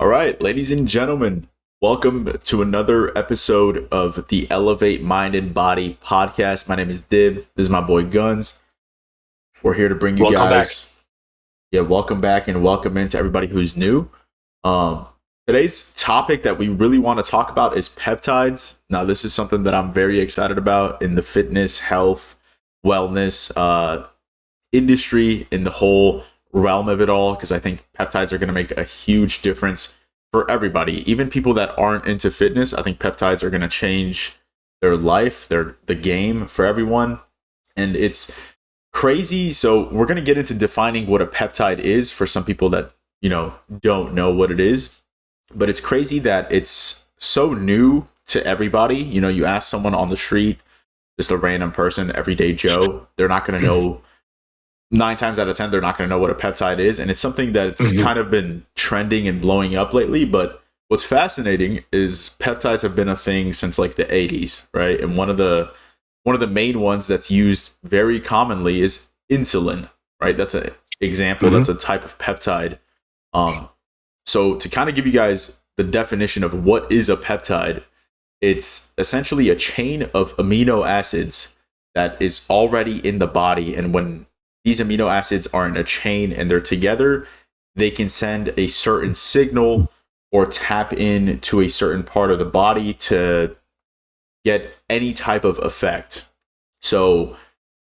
All right, ladies and gentlemen, welcome to another episode of the Elevate Mind and Body podcast. My name is Dib. This is my boy Gunz. We're here to bring you Welcome guys. Welcome back and welcome into everybody who's new. Today's topic that we really want to talk about is peptides. Now, this is something that I'm very excited about in the fitness, health, wellness industry, in the whole realm of it all, because I think peptides are going to make a huge difference for everybody. Even people that aren't into fitness, I think peptides are going to change their life, the game for everyone. And it's crazy. So we're going to get into defining what a peptide is for some people that, don't know what it is. But it's crazy that it's so new to everybody. You ask someone on the street, just a random person, everyday Joe, they're not going to know. 9 times out of 10, they're not going to know what a peptide is. And it's something that's kind of been trending and blowing up lately. But what's fascinating is peptides have been a thing since like the 80s, right? And one of the main ones that's used very commonly is insulin, right? That's an example. That's a type of peptide. So to kind of give you guys the definition of what is a peptide, it's essentially a chain of amino acids that is already in the body. And when these amino acids are in a chain and they're together, they can send a certain signal or tap into a certain part of the body to get any type of effect. So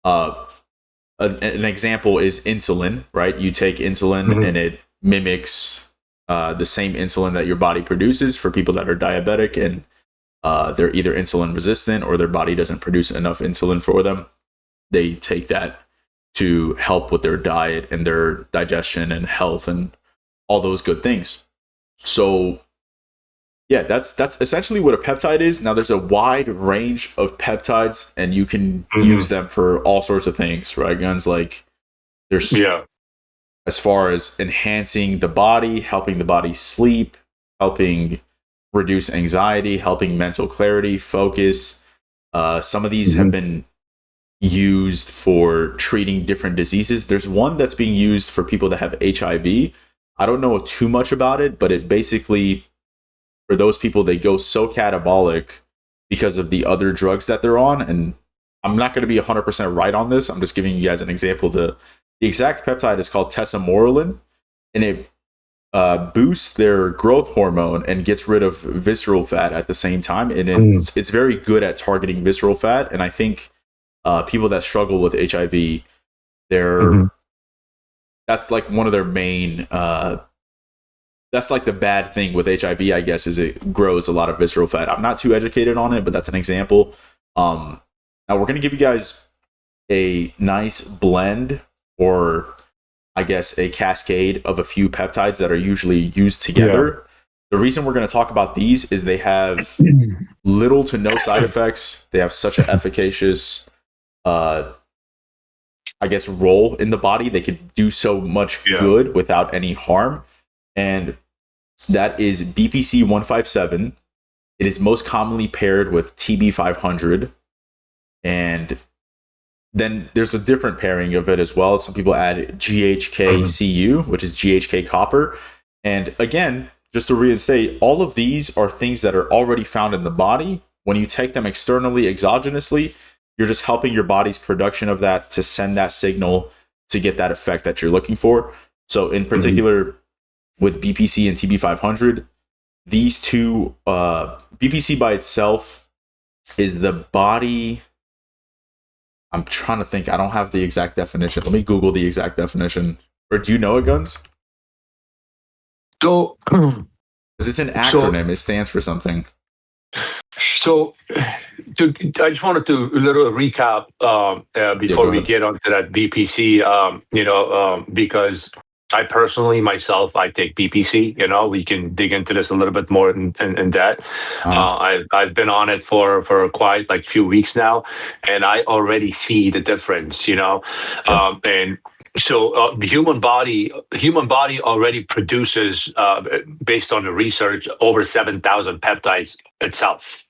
an example is insulin, right? You take insulin and it mimics the same insulin that your body produces for people that are diabetic and they're either insulin resistant or their body doesn't produce enough insulin for them. They take that to help with their diet and their digestion and health and all those good things. So yeah, that's essentially what a peptide is. Now there's a wide range of peptides and you can use them for all sorts of things, right? Gunz, like there's as far as enhancing the body, helping the body sleep, helping reduce anxiety, helping mental clarity, focus. Some of these have been used for treating different diseases. There's one that's being used for people that have HIV. I don't know too much about it, but it basically, for those people, they go so catabolic because of the other drugs that they're on. And I'm not going to be 100% right on this. I'm just giving you guys an example. The exact peptide is called tesamorelin, and it boosts their growth hormone and gets rid of visceral fat at the same time. And it's very good at targeting visceral fat. And I think people that struggle with HIV, that's like one of their main, that's like the bad thing with HIV, I guess, is it grows a lot of visceral fat. I'm not too educated on it, but that's an example. Now we're going to give you guys a nice blend, or I guess a cascade of a few peptides that are usually used together. The reason we're going to talk about these is they have little to no side effects. They have such an efficacious I guess role in the body. They could do so much good without any harm. And that is BPC 157. It is most commonly paired with TB 500. And then there's a different pairing of it as well. Some people add GHK-Cu, which is GHK copper. And again, just to reinstate, all of these are things that are already found in the body. When you take them externally, exogenously, you're just helping your body's production of that to send that signal to get that effect that you're looking for. So in particular, with BPC and TB500, these two, BPC by itself is the body. I'm trying to think. I don't have the exact definition. Let me Google the exact definition. Or do you know it, Gunz? So, because it's an acronym. It stands for something. So, I just wanted to a little recap before we get onto that BPC. Because I personally myself, I take BPC. We can dig into this a little bit more in that. I've been on it for quite like few weeks now, and I already see the difference. And so the human body already produces, based on the research, over 7,000 peptides itself.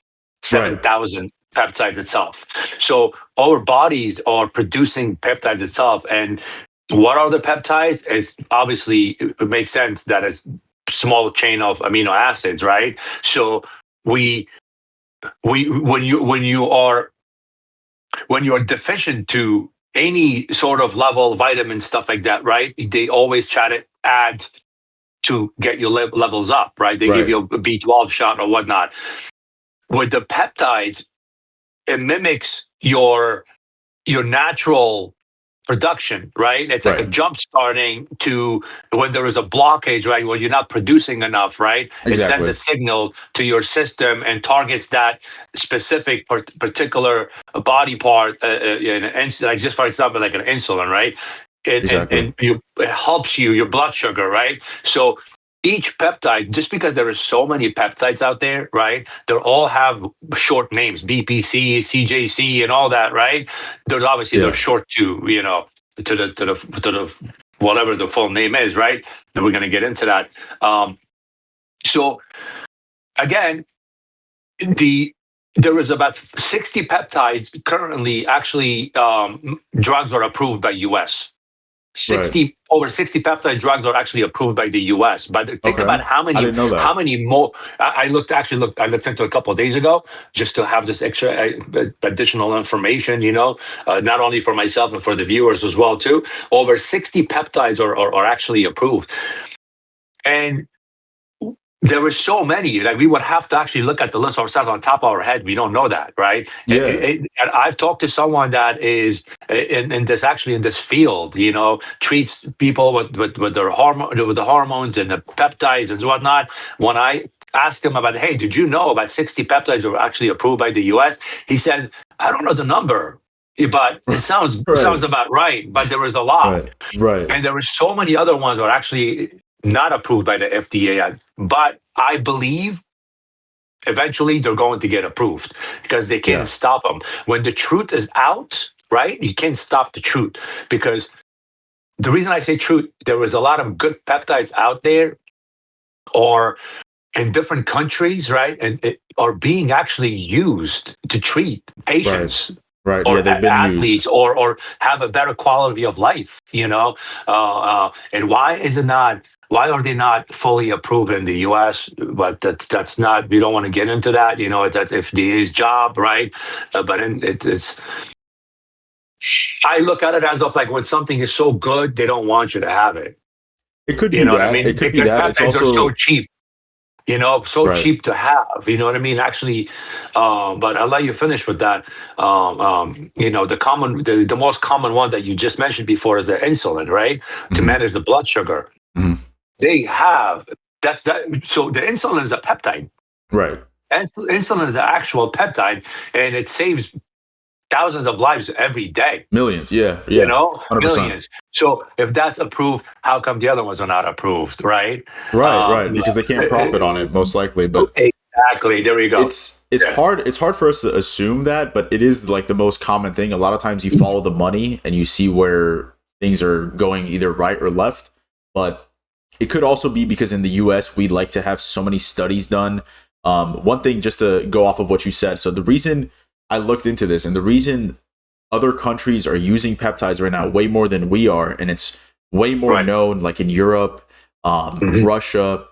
7,000 peptides itself. So our bodies are producing peptides itself. And what are the peptides? It's obviously, it makes sense that it's small chain of amino acids, right? So we when you're deficient to any sort of level, vitamin stuff like that, right? They always try to add to get your levels up, right? They give you a B12 shot or whatnot. With the peptides, it mimics your natural production, right? It's like a jump starting to when there is a blockage, right? When you're not producing enough, right? Exactly. It sends a signal to your system and targets that specific particular body part, like just for example, like an insulin, right? And it helps your blood sugar, right? So each peptide, just because there are so many peptides out there, right? They all have short names, BPC, CJC, and all that, right? There's obviously they're short to the whatever the full name is, right? And we're going to get into that. So again, there is about 60 peptides currently. Actually, drugs are approved by U.S. Over 60 peptide drugs are actually approved by the U.S. But think about how many more. I looked into a couple of days ago just to have this extra additional information. Not only for myself and for the viewers as well too. Over 60 peptides are actually approved, and there were so many, like we would have to actually look at the list ourselves on top of our head. We don't know that, right? Yeah. And I've talked to someone that is in this field, treats people with their with the hormones and the peptides and whatnot. When I asked him about, hey, did you know about 60 peptides were actually approved by the U.S.? He says, I don't know the number, but it sounds sounds about right. But there was a lot, right? And there were so many other ones that are actually not approved by the FDA, but I believe eventually they're going to get approved because they can't stop them. When the truth is out, right? You can't stop the truth, because the reason I say truth, there was a lot of good peptides out there or in different countries, right? And are being actually used to treat patients. Right. Or they've been athletes, used. or have a better quality of life, and why are they not fully approved in the U.S.? But that's not. We don't want to get into that. That's FDA's job, right? But it's. I look at it as of like when something is so good, they don't want you to have it. It could be that. What I mean? It could be that. It's also so cheap. Cheap to have, you know what I mean? Actually, but I'll let you finish with that. The most common one that you just mentioned before is the insulin, right? To manage the blood sugar. They have that. So the insulin is a peptide, right? Insulin is an actual peptide, and it saves thousands of lives every day. Millions, yeah. 100%. Millions. So if that's approved, how come the other ones are not approved, right? Right. Because they can't profit on it, most likely. But exactly, there we go. It's hard. It's hard for us to assume that, but it is like the most common thing. A lot of times you follow the money and you see where things are going either right or left. But it could also be because in the U.S. we like to have so many studies done. One thing, just to go off of what you said. So the reason I looked into this, and the reason other countries are using peptides right now way more than we are, and it's way more known, like in Europe, Russia,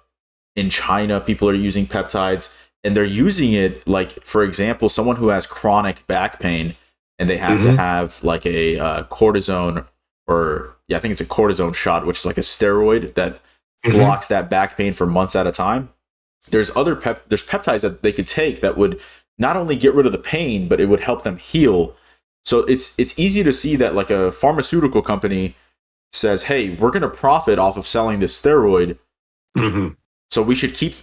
in China, people are using peptides, and they're using it like, for example, someone who has chronic back pain, and they have to have like a cortisone, I think it's a cortisone shot, which is like a steroid that blocks that back pain for months at a time. There's peptides that they could take that would not only get rid of the pain, but it would help them heal. So it's easy to see that like a pharmaceutical company says, hey, we're going to profit off of selling this steroid. So we should keep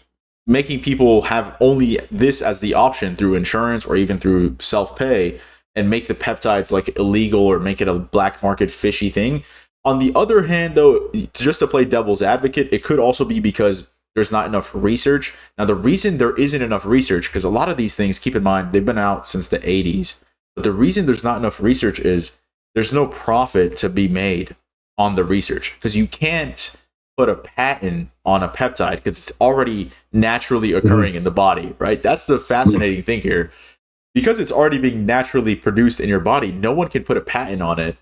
making people have only this as the option through insurance or even through self-pay, and make the peptides like illegal or make it a black market fishy thing. On the other hand, though, just to play devil's advocate, it could also be because there's not enough research. Now, the reason there isn't enough research, because a lot of these things, keep in mind, they've been out since the 80s. But the reason there's not enough research is there's no profit to be made on the research, because you can't put a patent on a peptide because it's already naturally occurring in the body, right? That's the fascinating thing here. Because it's already being naturally produced in your body, no one can put a patent on it.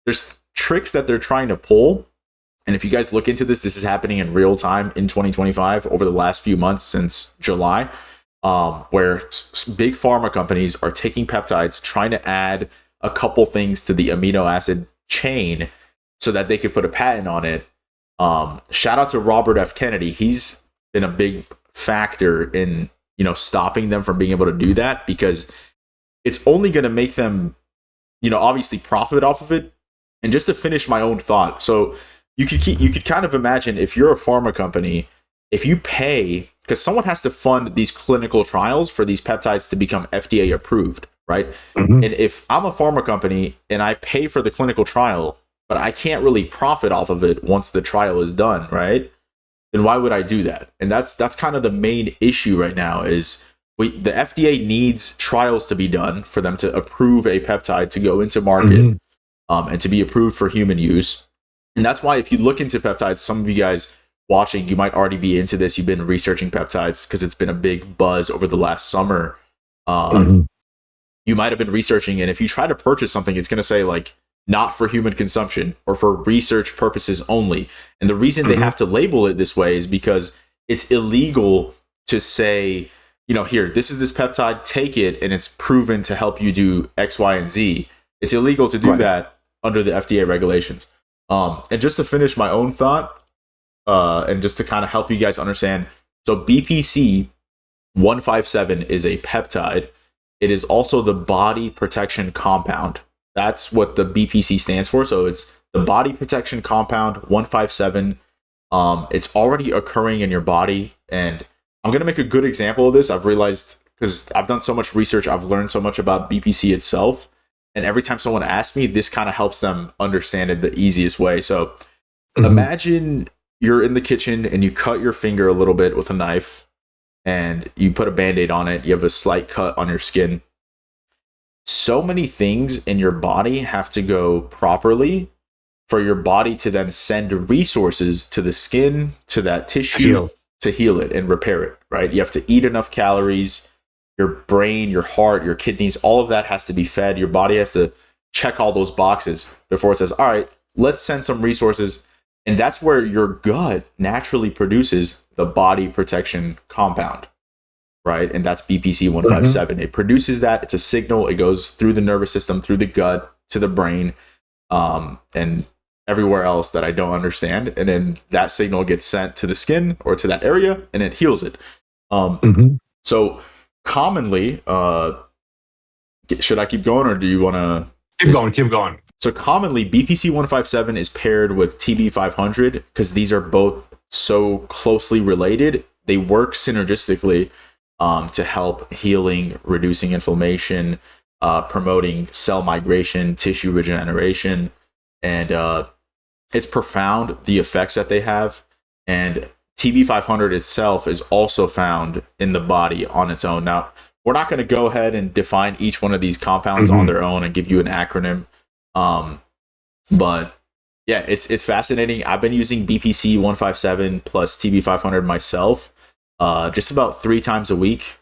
There's tricks that they're trying to pull, And if you guys look into this, this is happening in real time in 2025 over the last few months since July, where big pharma companies are taking peptides, trying to add a couple things to the amino acid chain so that they could put a patent on it. Shout out to Robert F. Kennedy. He's been a big factor in, stopping them from being able to do that, because it's only going to make them, obviously profit off of it. And just to finish my own thought, so you could kind of imagine, if you're a pharma company, if you pay, because someone has to fund these clinical trials for these peptides to become FDA approved, right? Mm-hmm. And if I'm a pharma company and I pay for the clinical trial, but I can't really profit off of it once the trial is done, right? Then why would I do that? And that's kind of the main issue right now is the FDA needs trials to be done for them to approve a peptide to go into market, and to be approved for human use. And that's why if you look into peptides, some of you guys watching, you might already be into this. You've been researching peptides because it's been a big buzz over the last summer. You might have been researching, and if you try to purchase something, it's going to say like not for human consumption or for research purposes only. And the reason they have to label it this way is because it's illegal to say, here, this is this peptide, take it, and it's proven to help you do X, Y, and Z. It's illegal to do that under the FDA regulations. And just to finish my own thought, and just to kind of help you guys understand, so BPC 157 is a peptide. It is also the body protection compound. That's what the BPC stands for. So it's the body protection compound 157. It's already occurring in your body. And I'm going to make a good example of this. I've realized, because I've done so much research, I've learned so much about BPC itself. And every time someone asks me, this kind of helps them understand it the easiest way. So imagine you're in the kitchen and you cut your finger a little bit with a knife and you put a Band-Aid on it. You have a slight cut on your skin. So many things in your body have to go properly for your body to then send resources to the skin, to that tissue, to heal it and repair it, right? You have to eat enough calories. Your brain, your heart, your kidneys, all of that has to be fed. Your body has to check all those boxes before it says, all right, let's send some resources. And that's where your gut naturally produces the body protection compound, right? And that's BPC 157. It produces that. It's a signal. It goes through the nervous system, through the gut, to the brain, and everywhere else that I don't understand. And then that signal gets sent to the skin or to that area, and it heals it. So commonly, should I keep going, or do you want to keep going? So commonly, BPC 157 is paired with TB 500 because these are both so closely related. They work synergistically to help healing, reducing inflammation, promoting cell migration, tissue regeneration, and it's profound, the effects that they have. And TB 500 itself is also found in the body on its own. Now, we're not going to go ahead and define each one of these compounds on their own and give you an acronym. But yeah, it's fascinating. I've been using BPC 157 plus TB 500 myself, just about 3 times a week.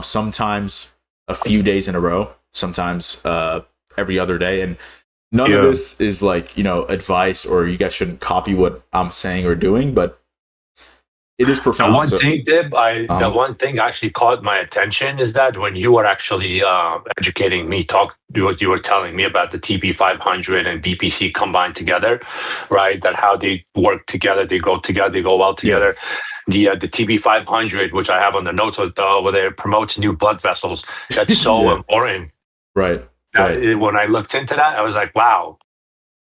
Sometimes a few days in a row, sometimes every other day. And none of this is like, advice, or you guys shouldn't copy what I'm saying or doing, but it is profound. The one thing actually caught my attention is that when you were actually educating me, what you were telling me about the TB 500 and BPC combined together, right? That how they work together, they go well together. Yeah. The TB 500, which I have on the notes over there, promotes new blood vessels. That's so important. Right. When I looked into that, I was like, wow.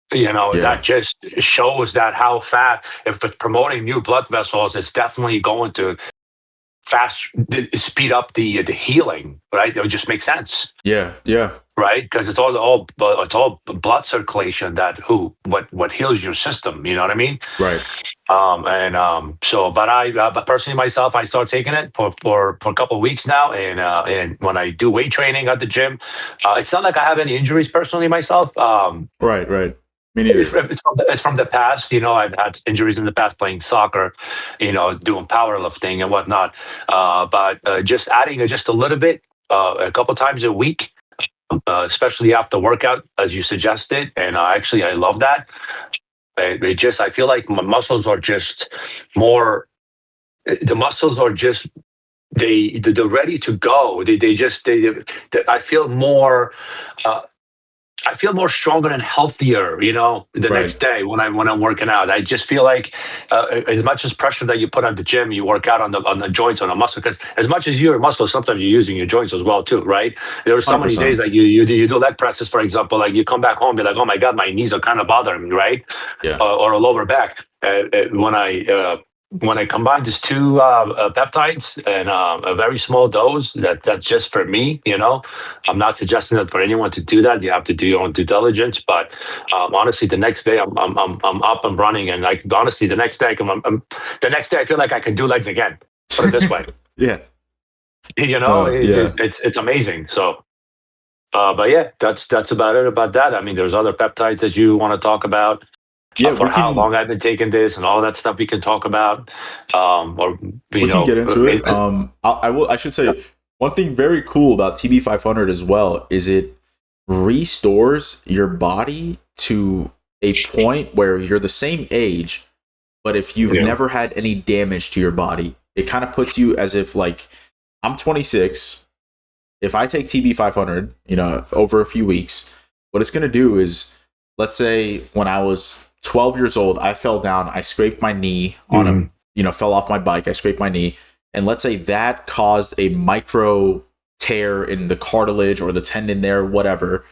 That just shows that how fast, if it's promoting new blood vessels, it's definitely going to speed up the healing, right? It would just make sense. Yeah. Right, because it's all blood circulation what heals your system. You know what I mean? Right. But personally myself, I started taking it for a couple of weeks now, and when I do weight training at the gym, it's not like I have any injuries personally myself. Right. Me neither. It's from the past. I've had injuries in the past playing soccer, doing powerlifting and whatnot. But just adding just a little bit, a couple times a week, especially after workout, as you suggested. And actually, I love that. I feel like my muscles are just more. The muscles are just they're ready to go. I feel more. I feel more stronger and healthier, the Right. next day when I'm working out. I just feel like as much as pressure that you put on the gym, you work out on the joints, on the muscle. Because as much as your muscles, sometimes you're using your joints as well too, right? There are so many days 100%. like you do leg presses, for example. Like you come back home, be like, oh my god, my knees are kind of bothering me, right? Yeah. Or a lower back. When I combine these two peptides and a very small dose, that's just for me. I'm not suggesting that for anyone to do that. You have to do your own due diligence. But honestly, the next day I'm up and running, and like honestly, the next day I feel like I can do legs again. Put it this way, Yeah. Yeah. it's amazing. So. But yeah, that's about it about that. I mean, there's other peptides that you want to talk about. Yeah, For we how can long I've been taking this and all that stuff we can talk about. Or we can get into it. I should say one thing very cool about TB500 as well is it restores your body to a point where you're the same age, but if you've never had any damage to your body, it kind of puts you as if like I'm 26. If I take TB500, over a few weeks, what it's going to do is, let's say when I was 12 years old, I fell down, I scraped my knee on fell off my bike, I scraped my knee, and let's say that caused a micro tear in the cartilage or the tendon there, whatever.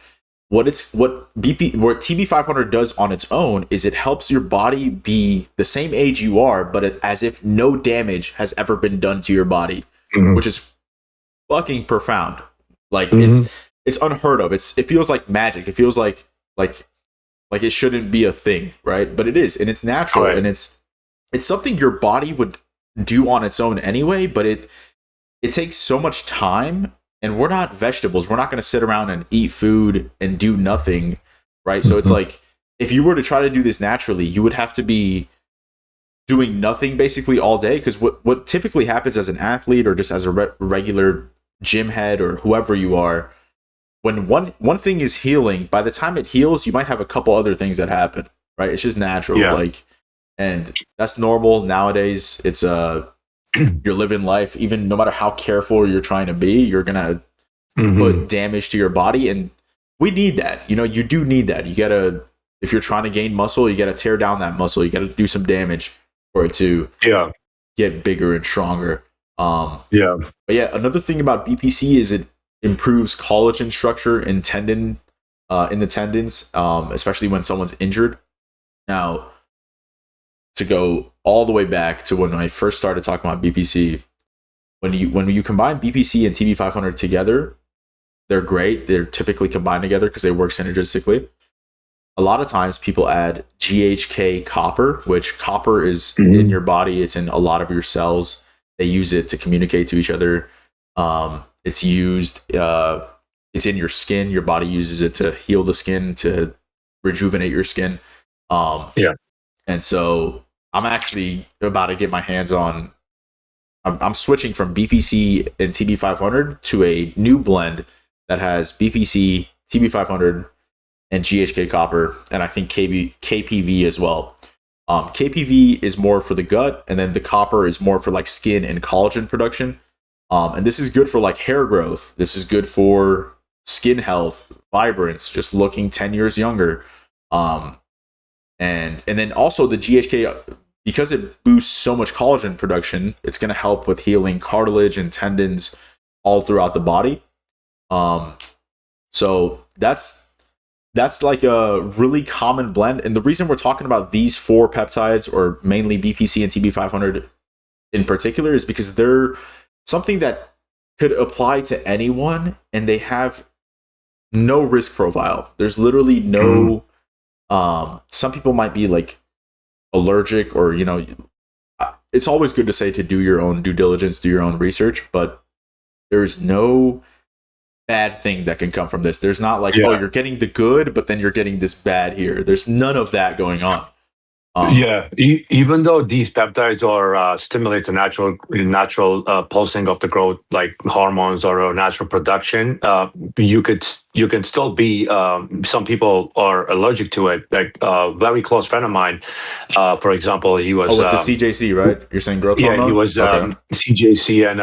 What TB500 does on its own is it helps your body be the same age you are, but as if no damage has ever been done to your body, which is fucking profound. Like it's unheard of. It feels like magic. It feels like it shouldn't be a thing, right? But it is, and it's natural, Right. and it's something your body would do on its own anyway. But it takes so much time, and we're not vegetables. We're not going to sit around and eat food and do nothing, right? So it's like if you were to try to do this naturally, you would have to be doing nothing basically all day. Because what typically happens as an athlete or just as a regular gym head or whoever you are, when one thing is healing, by the time it heals, you might have a couple other things that happen, right? It's just natural, and that's normal nowadays. It's you're living life, even no matter how careful you're trying to be, you're gonna put damage to your body, and we need that. You do need that. You gotta, if you're trying to gain muscle, you gotta tear down that muscle. You gotta do some damage for it to get bigger and stronger. But yeah, another thing about BPC is it improves collagen structure in the tendons, especially when someone's injured. Now, to go all the way back to when I first started talking about BPC, when you combine BPC and TB500 together, they're great. They're typically combined together because they work synergistically. A lot of times people add GHK copper, which copper is in your body. It's in a lot of your cells. They use it to communicate to each other. It's used, it's in your skin. Your body uses it to heal the skin, to rejuvenate your skin. And so I'm actually about to get my hands on, I'm switching from BPC and TB500 to a new blend that has BPC, TB500, and GHK copper, and I think KPV as well. KPV is more for the gut, and then the copper is more for like skin and collagen production. And this is good for like hair growth. This is good for skin health, vibrance, just looking 10 years younger. And then also the GHK, because it boosts so much collagen production, it's going to help with healing cartilage and tendons all throughout the body. So that's like a really common blend. And the reason we're talking about these four peptides, or mainly BPC and TB500 in particular, is because they're something that could apply to anyone, and they have no risk profile. There's literally no, some people might be like allergic, or, it's always good to say to do your own due diligence, do your own research, but there's no bad thing that can come from this. There's not like, oh, you're getting the good, but then you're getting this bad here. There's none of that going on. Even though these peptides are stimulate the natural pulsing of the growth, like hormones or natural production, you can still be. Some people are allergic to it. Like a very close friend of mine, for example, he was. With the CJC, right? You're saying growth Yeah, he hormone? was Okay. CJC and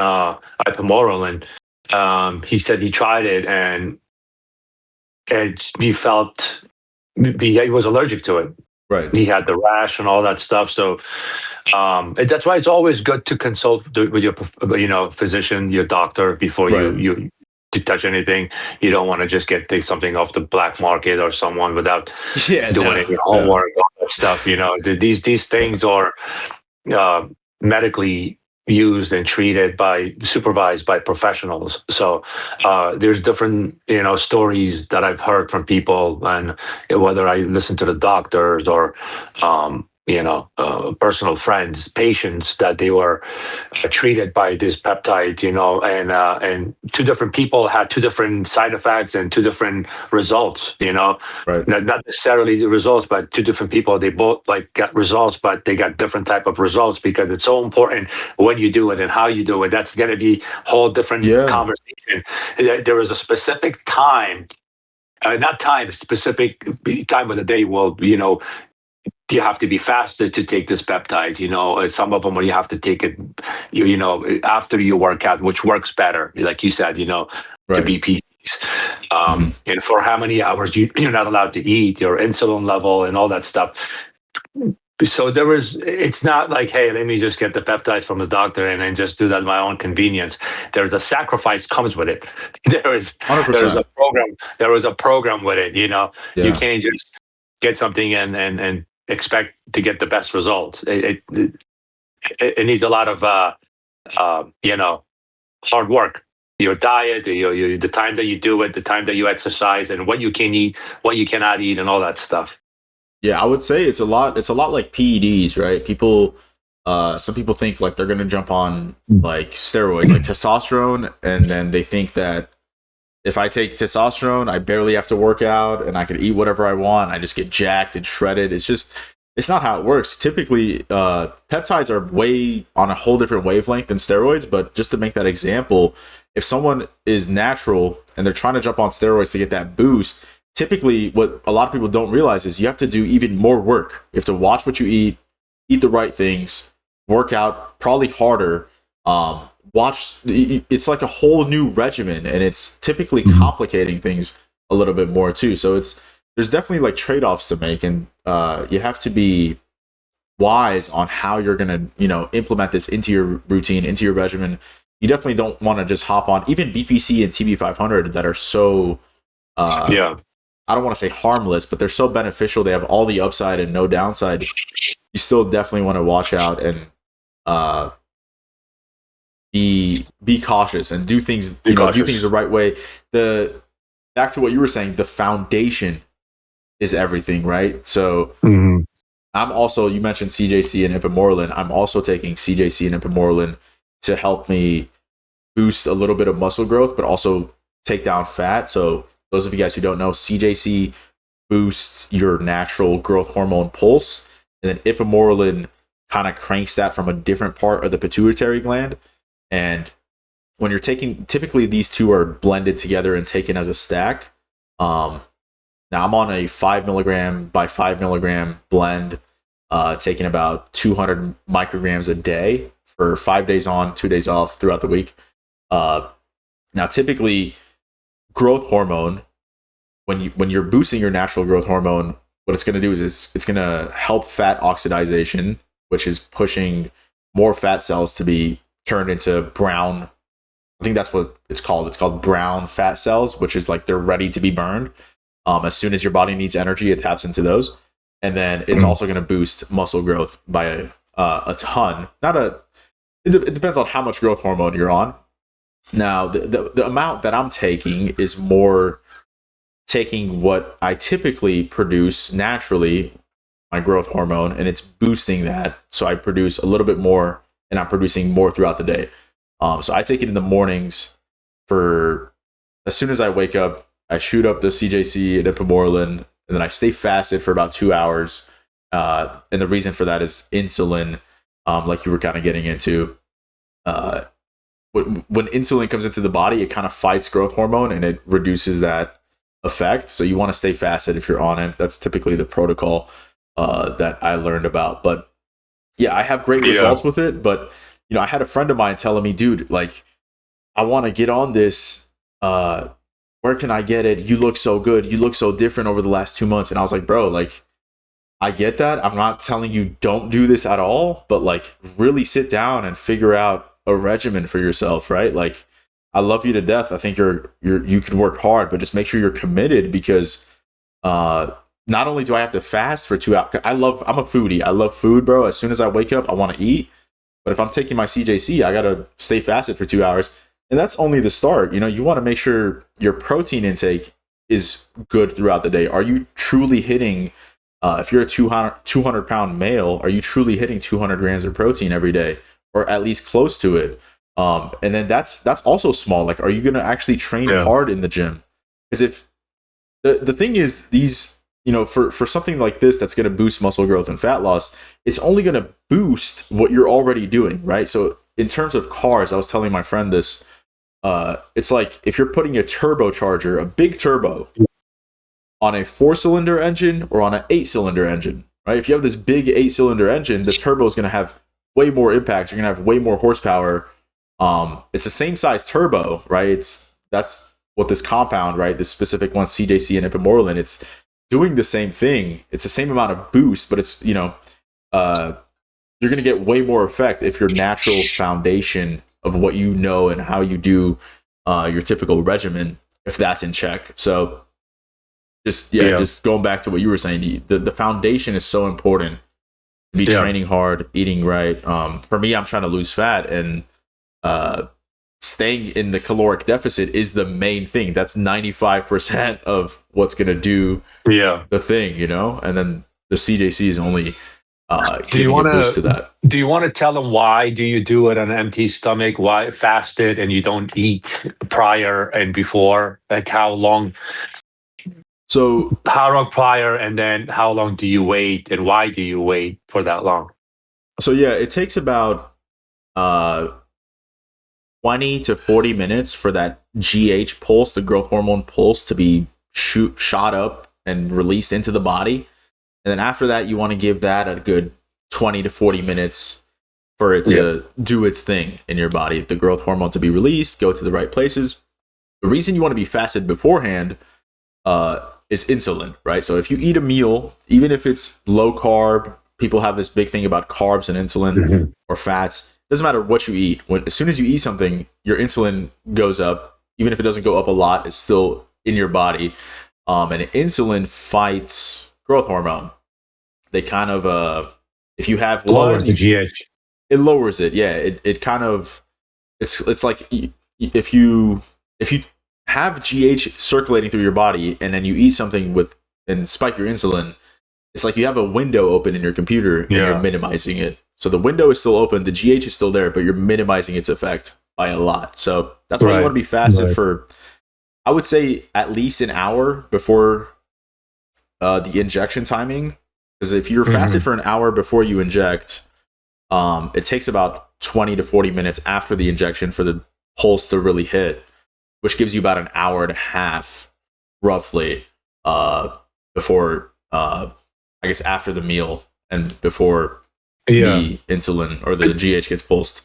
ipamorelin. He said he tried it and he felt he was allergic to it. Right. He had the rash and all that stuff. So that's why it's always good to consult with your, physician, your doctor before Right. you to touch anything. You don't want to just take something off the black market or someone without doing any homework, all that stuff. These things are medically used and treated supervised by professionals. So there's different stories that I've heard from people, and whether I listen to the doctors or personal friends, patients, that they were treated by this peptide, and two different people had two different side effects and two different results, Right. not necessarily the results, but two different people, they both got results, but they got different type of results, because it's so important when you do it and how you do it. That's going to be a whole different conversation. There is a specific time, specific time of the day. Well, you have to be fasted to take this peptide. Some of them where you have to take it, after you work out, which works better, like you said, to BPCs. And for how many hours you're not allowed to eat, your insulin level and all that stuff. So it's not like, hey, let me just get the peptides from the doctor and then just do that at my own convenience. There's a sacrifice comes with it. There's a program. There was a program with it. You can't just get something and expect to get the best results. It needs a lot of hard work. Your diet, the time that you do it, the time that you exercise, and what you can eat, what you cannot eat, and all that stuff. Yeah, I would say it's a lot like PEDs, right? Some people think like they're gonna jump on like steroids, like testosterone, and then they think that if I take testosterone, I barely have to work out and I can eat whatever I want. I just get jacked and shredded. It's not how it works. Typically, peptides are way on a whole different wavelength than steroids. But just to make that example, if someone is natural and they're trying to jump on steroids to get that boost, typically what a lot of people don't realize is you have to do even more work. You have to watch what you eat the right things, work out probably harder, it's like a whole new regimen, and it's typically complicating things a little bit more too. So there's definitely like trade-offs to make, and you have to be wise on how you're going to implement this into your routine, into your regimen. You definitely don't want to just hop on even BPC and TB500 that are so I don't want to say harmless, but they're so beneficial. They have all the upside and no downside. You still definitely want to watch out and be cautious and do things do things the right way. Back to what you were saying, the foundation is everything, right? So I'm also, you mentioned CJC and ipamorelin. I'm also taking CJC and ipamorelin to help me boost a little bit of muscle growth, but also take down fat. So those of you guys who don't know, CJC boosts your natural growth hormone pulse, and then ipamorelin kind of cranks that from a different part of the pituitary gland. And when you're taking, typically these two are blended together and taken as a stack. Now I'm on a 5 milligram by 5 milligram blend, taking about 200 micrograms a day for 5 days on, 2 days off throughout the week. Now, typically, growth hormone, when you're boosting your natural growth hormone, what it's going to do is it's going to help fat oxidation, which is pushing more fat cells to be turned into brown. I think that's what it's called. It's called brown fat cells, which is like they're ready to be burned. As soon as your body needs energy, it taps into those. And then it's also going to boost muscle growth by a ton. It depends on how much growth hormone you're on. Now, the amount that I'm taking is more taking what I typically produce naturally, my growth hormone, and it's boosting that. So I produce a little bit more, and I'm producing more throughout the day. So I take it in the mornings as soon as I wake up, I shoot up the CJC and ipamorelin, and then I stay fasted for about 2 hours. And the reason for that is insulin, like you were kind of getting into. When insulin comes into the body, it kind of fights growth hormone and it reduces that effect. So you want to stay fasted if you're on it. That's typically the protocol that I learned about. But yeah, I have great results with it. But I had a friend of mine telling me, dude, like, I want to get on this. Where can I get it? You look so good. You look so different over the last 2 months. And I was like, bro, like, I get that. I'm not telling you don't do this at all, but like, really sit down and figure out a regimen for yourself, right? Like, I love you to death. I think you can work hard, but just make sure you're committed, because not only do I have to fast for 2 hours, I'm a foodie. I love food, bro. As soon as I wake up, I want to eat. But if I'm taking my CJC, I got to stay fasted for 2 hours. And that's only the start. You want to make sure your protein intake is good throughout the day. Are you truly hitting, if you're a 200 pound male, are you truly hitting 200 grams of protein every day, or at least close to it? And then that's also small. Like, are you going to actually train hard in the gym? Because if the thing is, these, for something like this that's going to boost muscle growth and fat loss, it's only going to boost what you're already doing, right? So in terms of cars, I was telling my friend this, it's like if you're putting a turbocharger, a big turbo, on a 4-cylinder engine or on an 8-cylinder engine, right? If you have this big 8-cylinder engine, the turbo is going to have way more impact. You're going to have way more horsepower. It's the same size turbo, right? That's what this compound, right? This specific one, CJC and ipamorelin, it's doing the same thing. It's the same amount of boost, but it's, you're going to get way more effect if your natural foundation of what you know and how you do your typical regimen, if that's in check. So just going back to what you were saying, the foundation is so important. Be training hard, eating right. For me, I'm trying to lose fat, and staying in the caloric deficit is the main thing. That's 95% of what's going to do the thing, and then the CJC is only giving a boost to that. Do you want to tell them why do you do it on an empty stomach? Why fasted and you don't eat prior and before? Like, how long prior, and then how long do you wait, and why do you wait for that long? So it takes about 20 to 40 minutes for that GH pulse, the growth hormone pulse, to be shot up and released into the body. And then after that, you want to give that a good 20 to 40 minutes for it to do its thing in your body. The growth hormone to be released, go to the right places. The reason you want to be fasted beforehand is insulin, right? So if you eat a meal, even if it's low carb, people have this big thing about carbs and insulin or fats. Doesn't matter what you eat. As soon as you eat something, your insulin goes up. Even if it doesn't go up a lot, it's still in your body. And insulin fights growth hormone. They kind of, if you have lowers the GH, it lowers it. Yeah, it kind of, it's like if you have GH circulating through your body and then you eat something and spike your insulin, it's like you have a window open in your computer and you're minimizing it. So the window is still open, the GH is still there, but you're minimizing its effect by a lot. So that's why you want to be fasted for, I would say, at least an hour before the injection timing. Because if you're fasted for an hour before you inject, it takes about 20 to 40 minutes after the injection for the pulse to really hit, which gives you about an hour and a half, roughly, before, I guess, after the meal and before the insulin or the GH gets pulsed.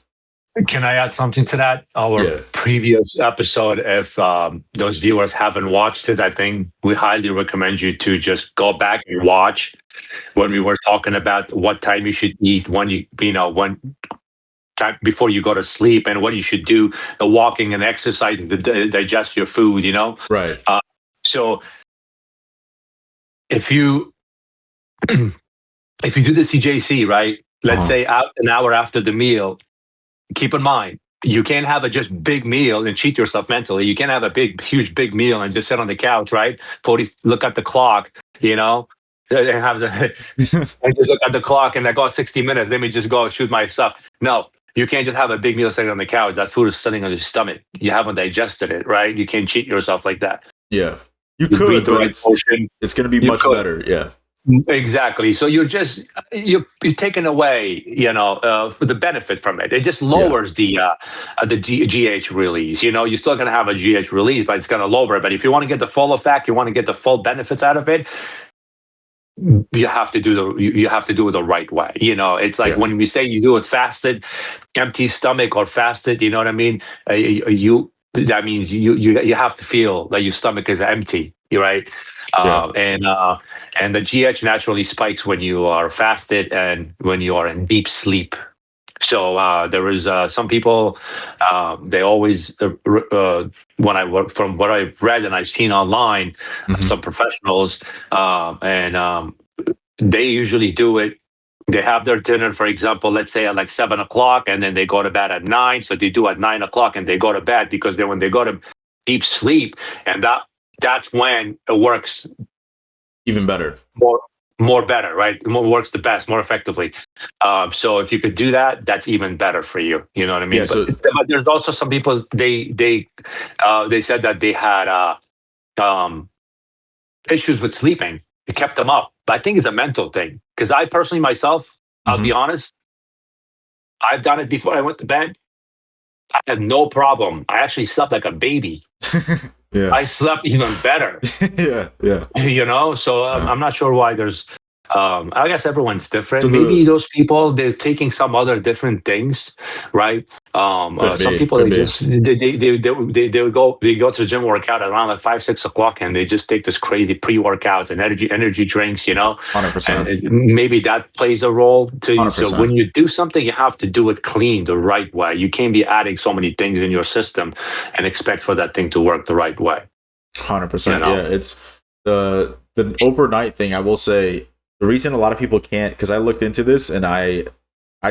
Can I add something to that? Our previous episode, if those viewers haven't watched it, I think we highly recommend you to just go back and watch when we were talking about what time you should eat, when when time before you go to sleep, and what you should do, walking and exercising to digest your food, Right. So if you do the CJC, right, let's say an hour after the meal, keep in mind, you can't have a just big meal and cheat yourself mentally. You can't have a huge meal and just sit on the couch, right? Look at the clock, and have and just look at the clock and like, 60 minutes. Let me just go shoot my stuff. No, you can't just have a big meal sitting on the couch. That food is sitting on your stomach. You haven't digested it, right? You can't cheat yourself like that. Yeah, you could, but it's going to be much better. Yeah. Exactly. So you're taking away, for the benefit from it. It just lowers the GH release. You're still going to have a GH release, but it's going to lower it. But if you want to get the full effect, you want to get the full benefits out of it, you have to do it the right way. It's like when we say you do it fasted, empty stomach or fasted. You know what I mean? That means you have to feel that your stomach is empty. Right? And the GH naturally spikes when you are fasted and when you are in deep sleep. So there is some people, they always, when I work, from what I've read and I've seen online, some professionals, and they usually do it. They have their dinner, for example, let's say at like 7 o'clock, and then they go to bed at 9. So they do at 9 o'clock and they go to bed, because then when they go to deep sleep, and that's when it works even better. More better, right? Works the best, more effectively. So if you could do that, that's even better for you. You know what I mean? Yeah, but there's also some people, they said that they had issues with sleeping. It kept them up. But I think it's a mental thing. Because I personally, myself, I'll be honest, I've done it before I went to bed. I had no problem. I actually slept like a baby. I slept even better. So I'm not sure why there's. I guess everyone's different. So maybe those people, they're taking some other different things, right? Some people they would go to the gym, workout around like 5-6 o'clock, and they just take this crazy pre-workouts and energy drinks, 100%. And maybe that plays a role too. 100%. So when you do something, you have to do it clean, the right way. You can't be adding so many things in your system and expect for that thing to work the right way. 100%. Yeah, it's the overnight thing. I will say, the reason a lot of people can't, because I looked into this and I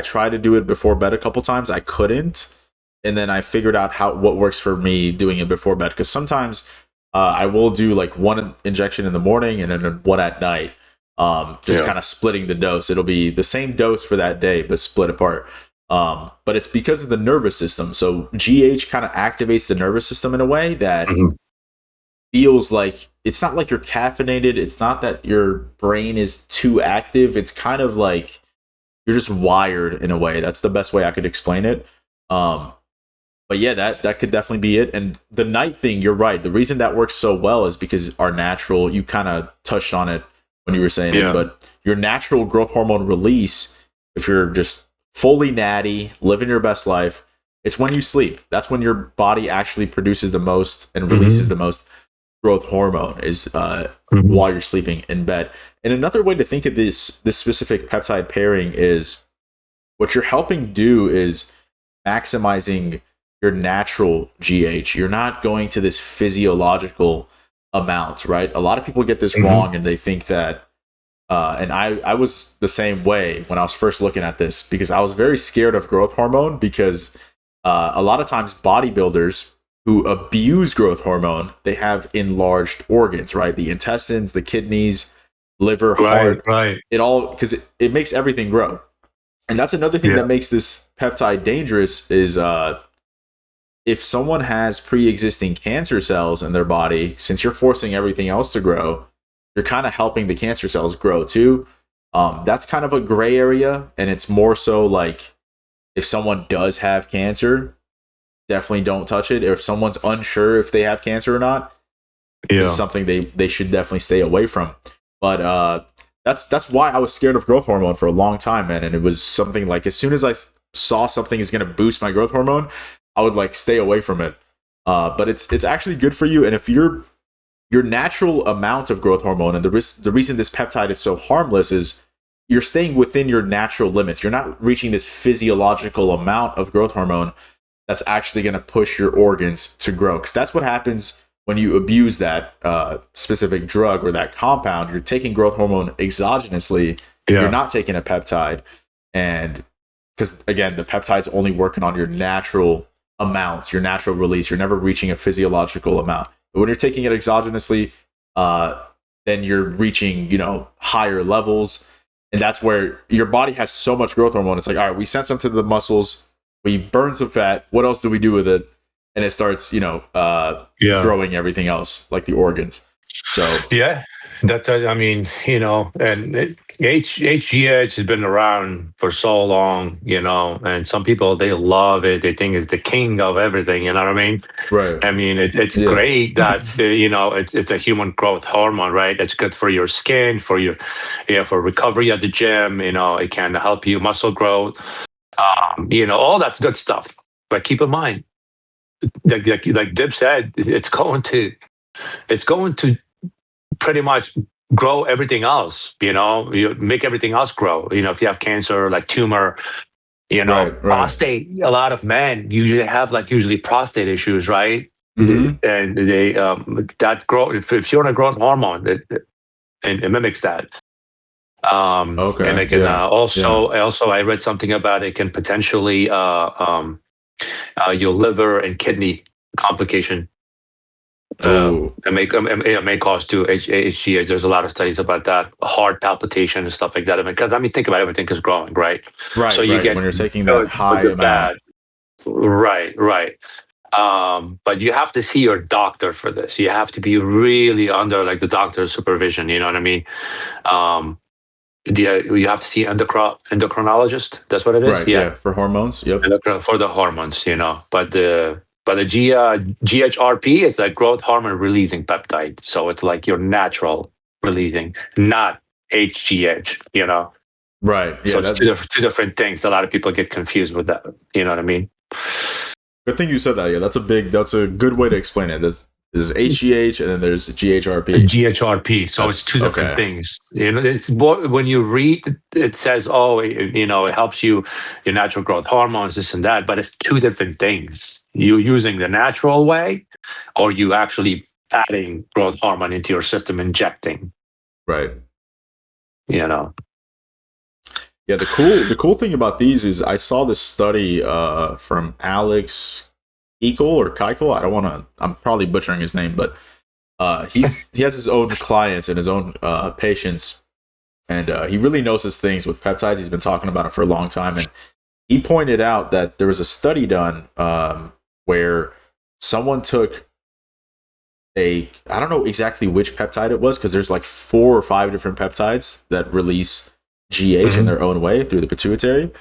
tried to do it before bed a couple times. I couldn't. And then I figured out what works for me doing it before bed. Because sometimes I will do like one injection in the morning and then one at night. Kind of splitting the dose. It'll be the same dose for that day, but split apart. But it's because of the nervous system. So GH kind of activates the nervous system in a way that feels like, it's not like you're caffeinated. It's not that your brain is too active. It's kind of like you're just wired in a way. That's the best way I could explain it. But yeah, that could definitely be it. And the night thing, you're right. The reason that works so well is because our natural, you kind of touched on it when you were saying it, but your natural growth hormone release, if you're just fully natty, living your best life, it's when you sleep. That's when your body actually produces the most and releases the most growth hormone, is while you're sleeping in bed. And another way to think of this specific peptide pairing is, what you're helping do is maximizing your natural GH. You're not going to this physiological amount, right? A lot of people get this wrong, and they think that, and I was the same way when I was first looking at this, because I was very scared of growth hormone, because a lot of times bodybuilders who abuse growth hormone, they have enlarged organs, right? The intestines, the kidneys, liver, heart, right. It all, because it makes everything grow. And that's another thing that makes this peptide dangerous is if someone has pre-existing cancer cells in their body, since you're forcing everything else to grow, you're kind of helping the cancer cells grow too. That's kind of a gray area, and it's more so like, if someone does have cancer, definitely don't touch it. If someone's unsure if they have cancer or not, it's something they should definitely stay away from. But that's why I was scared of growth hormone for a long time, man. And it was something like, as soon as I saw something is going to boost my growth hormone, I would like stay away from it. But it's actually good for you. And if your natural amount of growth hormone, and the reason this peptide is so harmless is you're staying within your natural limits. You're not reaching this physiological amount of growth hormone that's actually going to push your organs to grow. Because that's what happens when you abuse that specific drug or that compound. You're taking growth hormone exogenously. You're not taking a peptide. And because, again, the peptide's only working on your natural amounts, your natural release. You're never reaching a physiological amount. But when you're taking it exogenously, then you're reaching, higher levels. And that's where your body has so much growth hormone. It's like, all right, we sent some to the muscles. We burn some fat. What else do we do with it? And it starts, growing everything else, like the organs. So Yeah, that's I mean, and HGH has been around for so long, and some people they love it. They think it's the king of everything. You know what I mean? right, I mean, it's yeah, great that it's a human growth hormone, right? It's good for your skin, for recovery at the gym. It can help you muscle growth. All that's good stuff. But keep in mind, like Dib said, it's going to pretty much grow everything else. You make everything else grow. If you have cancer, like tumor, right. prostate. A lot of men usually have usually prostate issues, right? Mm-hmm. And they that grow if you're on a growth hormone, it mimics that. And Okay, it can yeah, yeah. also I read something about it can potentially your liver and kidney complication. Oh, It may cause to HGH. There's a lot of studies about that, heart palpitation and stuff like that. Because think about it, everything is growing, right? So you right. get When you're taking that good, high good, amount, bad. Right. But you have to see your doctor for this. You have to be really under the doctor's supervision. You know what I mean? Um, you have to see endocrinologist. That's what it is. right? Yeah, Yeah, for hormones. Yep. for the hormones. But the GHRP is that growth hormone releasing peptide. So it's like your natural releasing, not HGH. Right. So Yeah. it's That two different things. A lot of people get confused with that. You know what I mean? good thing you said that. Yeah, that's a good way to explain it. There's HGH and then there's GHRP. GHRP. So it's That's two different okay. things. It's when you read, it says, oh, it helps you, your natural growth hormones, this and that, but it's two different things. You using the natural way, or you actually adding growth hormone into your system, injecting. Right. You know. Yeah, the cool thing about these is I saw this study from Alex Ekel or Keikel. I don't want to. I'm probably butchering his name, but he has his own clients and his own patients, and he really knows his things with peptides. He's been talking about it for a long time, and he pointed out that there was a study done where someone took I don't know exactly which peptide it was because there's like 4 or 5 different peptides that release GH in their own way through the pituitary.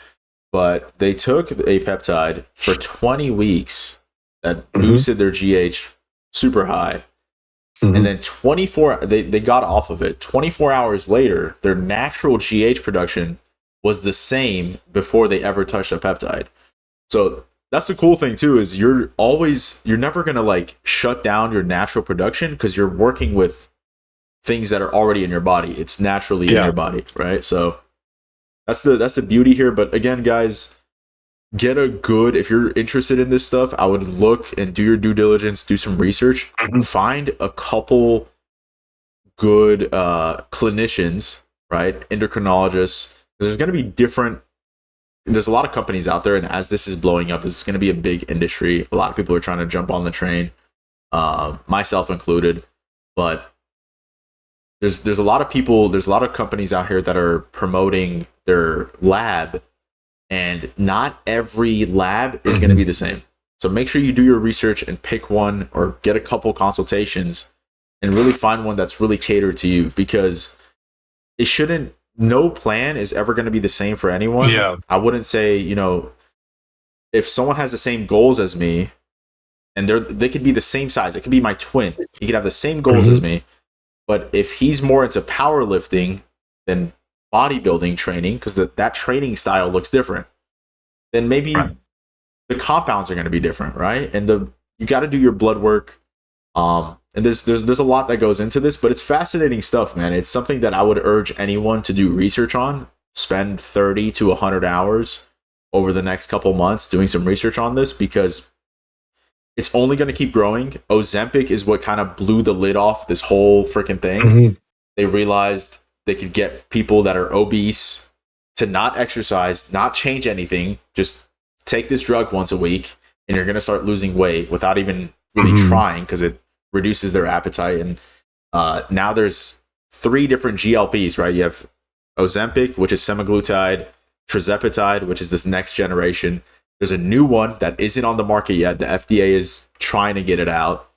But they took a peptide for 20 weeks that boosted their GH super high. And then they got off of it. 24 hours later, their natural GH production was the same before they ever touched a peptide. So that's the cool thing too, is you're never going to shut down your natural production because you're working with things that are already in your body. It's naturally in your body, right? So that's the beauty here. But again, guys, if you're interested in this stuff, I would look and do your due diligence, do some research, find a couple good clinicians, right? Endocrinologists. There's going to be there's a lot of companies out there, and as this is blowing up, this is going to be a big industry. A lot of people are trying to jump on the train, myself included. But there's a lot of people, there's a lot of companies out here that are promoting their lab, and not every lab is going to be the same. So make sure you do your research and pick one or get a couple consultations and really find one that's really catered to you, because no plan is ever going to be the same for anyone. Yeah. I wouldn't say, if someone has the same goals as me and they could be the same size, it could be my twin. He could have the same goals as me. But if he's more into powerlifting than bodybuilding training, because that training style looks different, then maybe the compounds are going to be different, right? And you got to do your blood work. And there's a lot that goes into this, but it's fascinating stuff, man. It's something that I would urge anyone to do research on. Spend 30 to 100 hours over the next couple months doing some research on this, because it's only going to keep growing. Ozempic is what kind of blew the lid off this whole freaking thing. They realized they could get people that are obese to not exercise, not change anything, just take this drug once a week, and you're going to start losing weight without even really trying, because it reduces their appetite. And now there's 3 different GLPs, right? You have Ozempic, which is semaglutide, tirzepatide, which is this next generation. There's a new one that isn't on the market yet. The FDA is trying to get it out.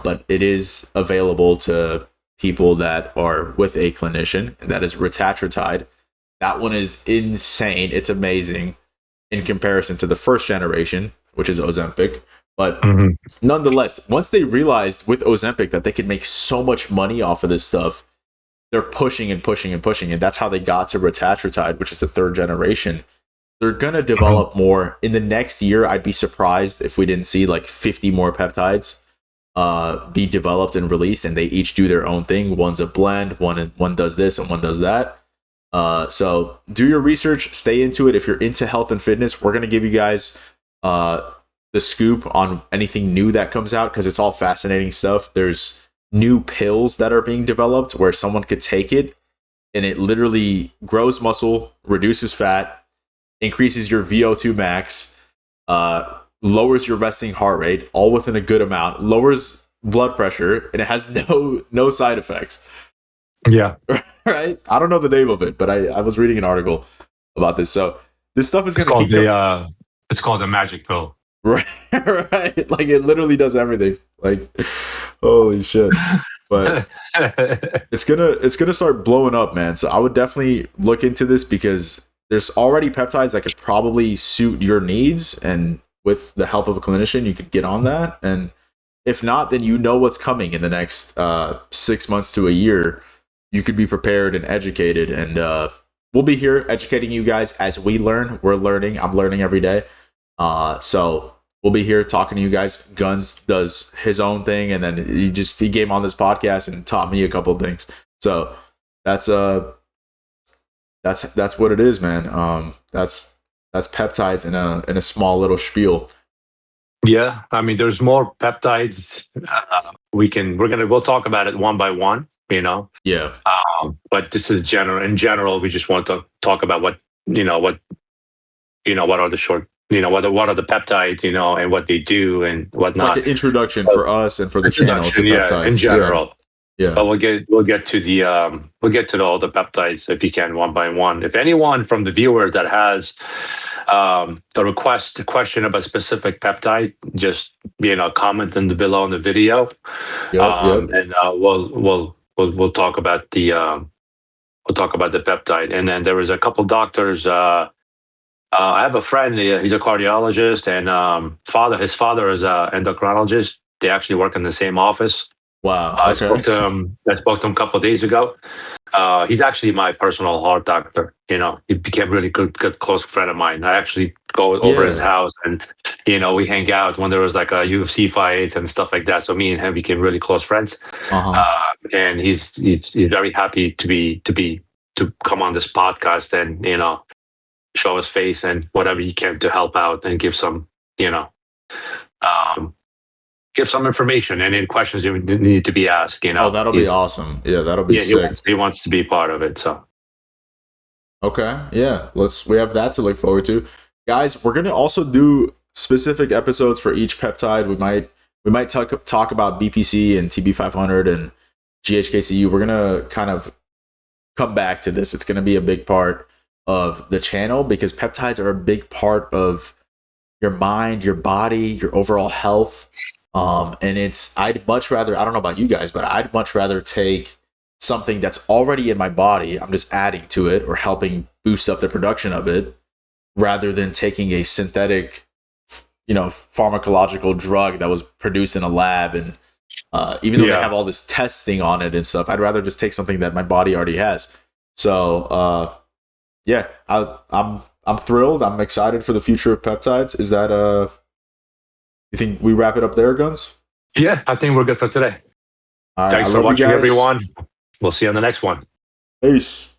but it is available to people that are with a clinician, and that is retatrutide. That one is insane. It's amazing in comparison to the first generation, which is Ozempic. But nonetheless, once they realized with Ozempic that they could make so much money off of this stuff, they're pushing and pushing and pushing. And that's how they got to retatrutide, which is the third generation. They're going to develop more. In the next year, I'd be surprised if we didn't see like 50 more peptides be developed and released, and they each do their own thing. One's a blend, one does this, and one does that. So do your research, stay into it. If you're into health and fitness, we're going to give you guys the scoop on anything new that comes out, because it's all fascinating stuff. There's new pills that are being developed where someone could take it and it literally grows muscle, reduces fat, increases your VO2 max, lowers your resting heart rate, all within a good amount, lowers blood pressure, and it has no side effects. Yeah. Right? I don't know the name of it, but I was reading an article about this. So this stuff is going to keep... It's called the magic pill. Right, right. Like it literally does everything. Like, holy shit. But it's gonna start blowing up, man. So I would definitely look into this, because there's already peptides that could probably suit your needs, and with the help of a clinician, you could get on that. And if not, then you know what's coming in the next 6 months to a year. You could be prepared and educated, and we'll be here educating you guys as we learn. We're learning. I'm learning every day. So we'll be here talking to you guys. Gunz does his own thing, and then he came on this podcast and taught me a couple of things. So that's what it is, man. That's peptides in a small little spiel. Yeah, I mean, there's more peptides. We'll talk about it one by one. Yeah. But this is general. In general, we just want to talk about what are the short. What are the peptides, and what they do and whatnot. It's like an introduction for us and for the channel to peptides. In general. Yeah. But we'll get to all the peptides if you can, one by one. If anyone from the viewers that has a question about specific peptide, just comment below in the video. And we'll talk about the peptide. And then there was a couple doctors. I have a friend. He's a cardiologist, and his father is an endocrinologist. They actually work in the same office. Wow! Okay. I spoke to him a couple of days ago. He's actually my personal heart doctor. He became a really good close friend of mine. I actually go over his house, and we hang out when there was like a UFC fight and stuff like that. So me and him became really close friends. And he's very happy to come on this podcast and show his face and whatever he can to help out and give some information and any questions you need to be asked. Oh, that'll be awesome. Yeah, that'll be sick. He wants to be part of it. So okay, yeah, we have that to look forward to, guys. We're gonna also do specific episodes for each peptide. We might talk about BPC and TB500 and GHKCU. We're gonna kind of come back to this. It's gonna be a big part of the channel, because peptides are a big part of your mind, your body, your overall health. And I'd much rather, I don't know about you guys, but I'd much rather take something that's already in my body. I'm just adding to it or helping boost up the production of it, rather than taking a synthetic, pharmacological drug that was produced in a lab. And even though they have all this testing on it and stuff, I'd rather just take something that my body already has. So, yeah, I'm thrilled. I'm excited for the future of peptides. Is that you think we wrap it up there, Gunz? Yeah, I think we're good for today. All right, thanks for watching, everyone. We'll see you on the next one. Peace.